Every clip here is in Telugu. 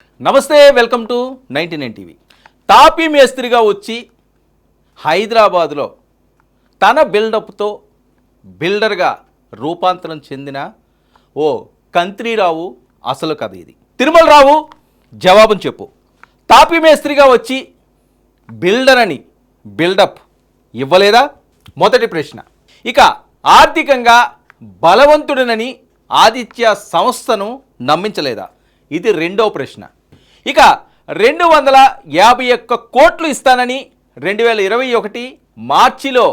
నమస్తే, వెల్కమ్ టు 99 టీవీ. తాపీ మేస్త్రిగా వచ్చి హైదరాబాదులో తన బిల్డప్తో బిల్డర్గా రూపాంతరం చెందిన ఓ కంత్రీరావు అసలు కథ ఇది. తిరుమలరావు, జవాబును చెప్పు. తాపీ మేస్త్రిగా వచ్చి బిల్డర్ అని బిల్డప్ ఇవ్వలేదా? మొదటి ప్రశ్న. ఇక ఆర్థికంగా బలవంతుడినని ఆదిత్య సంస్థను నమ్మించలేదా? ఇది రెండో ప్రశ్న. ఇక 251 కోట్లు ఇస్తానని 2021 మార్చిలో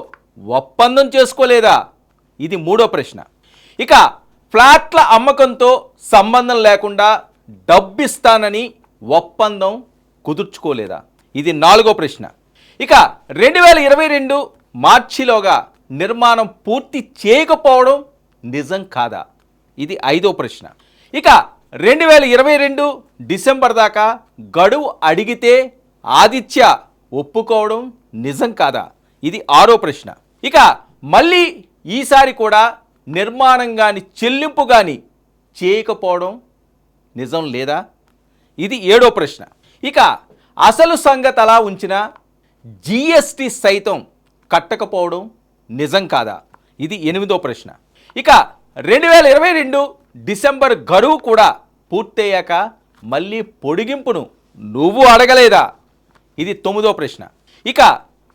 ఒప్పందం చేసుకోలేదా? ఇది మూడో ప్రశ్న. ఇక ఫ్లాట్ల అమ్మకంతో సంబంధం లేకుండా డబ్బిస్తానని ఒప్పందం కుదుర్చుకోలేదా? ఇది నాలుగో ప్రశ్న. ఇక 2022 మార్చిలోగా నిర్మాణం పూర్తి చేయకపోవడం నిజం కాదా? ఇది ఐదో ప్రశ్న. ఇక 2022 డిసెంబర్ దాకా గడువు అడిగితే ఆదిత్య ఒప్పుకోవడం నిజం కాదా? ఇది ఆరో ప్రశ్న. ఇక మళ్ళీ ఈసారి కూడా నిర్మాణం కానీ చెల్లింపు కానీ చేయకపోవడం నిజం లేదా? ఇది ఏడో ప్రశ్న. ఇక అసలు సంగతి అలా ఉంచిన జిఎస్టి సైతం కట్టకపోవడం నిజం కాదా? ఇది ఎనిమిదో ప్రశ్న. ఇక 2022 డిసెంబర్ గడువు కూడా పూర్తయ్యాక మళ్ళీ పొడిగింపును నువ్వు అడగలేదా? ఇది తొమ్మిదో ప్రశ్న. ఇక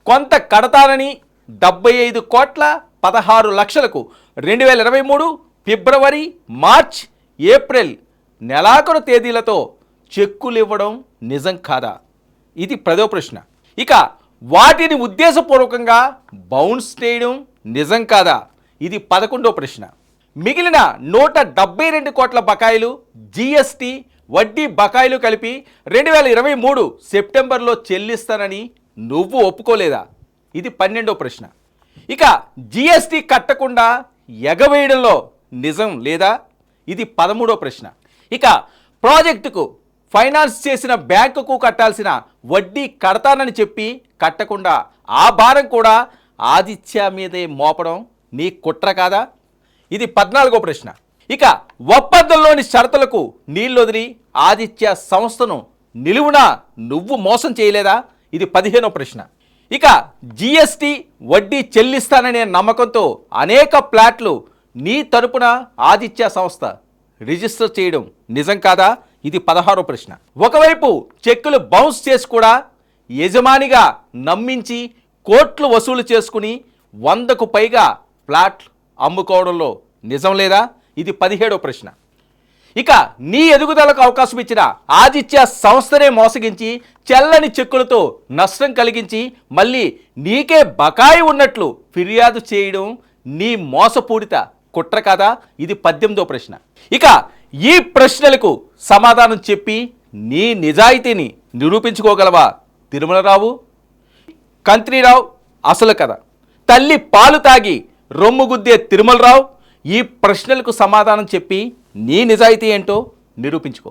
కొంత కడతానని 75 కోట్ల 16 లక్షలకు 2023 ఫిబ్రవరి, మార్చ్, ఏప్రిల్ నెలాఖరు తేదీలతో చెక్కులు ఇవ్వడం నిజం కాదా? ఇది 10వ ప్రశ్న. ఇక వాటిని ఉద్దేశపూర్వకంగా బౌన్స్ చేయడం నిజం కాదా? ఇది 11వ ప్రశ్న. మిగిలిన 172 కోట్ల బకాయిలు, జిఎస్టి, వడ్డీ బకాయిలు కలిపి 2023 సెప్టెంబర్లో చెల్లిస్తానని నువ్వు ఒప్పుకోలేదా? ఇది 12వ ప్రశ్న. ఇక జిఎస్టి కట్టకుండా ఎగవేయడంలో నిజం లేదా? ఇది 13వ ప్రశ్న. ఇక ప్రాజెక్టుకు ఫైనాన్స్ చేసిన బ్యాంకుకు కట్టాల్సిన వడ్డీ కడతానని చెప్పి కట్టకుండా ఆ భారం కూడా ఆదిత్య మీదే మోపడం నీ కుట్ర కాదా? ఇది 14వ ప్రశ్న. ఇక ఒప్పందంలోని షరతులకు నీళ్ళొదిలి ఆదిత్య సంస్థను నిలువునా నువ్వు మోసం చేయలేదా? ఇది 15వ ప్రశ్న. ఇక జిఎస్టి, వడ్డీ చెల్లిస్తాననే నమ్మకంతో అనేక ప్లాట్లు నీ తరపున ఆదిత్య సంస్థ రిజిస్టర్ చేయడం నిజం కాదా? ఇది 16వ ప్రశ్న. ఒకవైపు చెక్కులు బౌన్స్ చేసి కూడా యజమానిగా నమ్మించి కోట్లు వసూలు చేసుకుని 100కు పైగా ప్లాట్లు అమ్ముకోవడంలో నిజం లేదా? ఇది 17వ ప్రశ్న. ఇక నీ ఎదుగుదలకు అవకాశం ఇచ్చిన ఆదిత్య సంస్థనే మోసగించి చెల్లని చెక్కులతో నష్టం కలిగించి మళ్ళీ నీకే బకాయి ఉన్నట్లు ఫిర్యాదు చేయడం నీ మోసపూరిత కుట్ర కాదా? ఇది 18వ ప్రశ్న. ఇక ఈ ప్రశ్నలకు సమాధానం చెప్పి నీ నిజాయితీని నిరూపించుకోగలవా తిరుమలరావు? కంత్రీరావు అసలు కథ. తల్లి పాలు తాగి రొమ్ముగుద్దే తిరుమలరావు, ఈ ప్రశ్నలకు సమాధానం చెప్పి నీ నిజాయితీ ఏంటో నిరూపించుకో.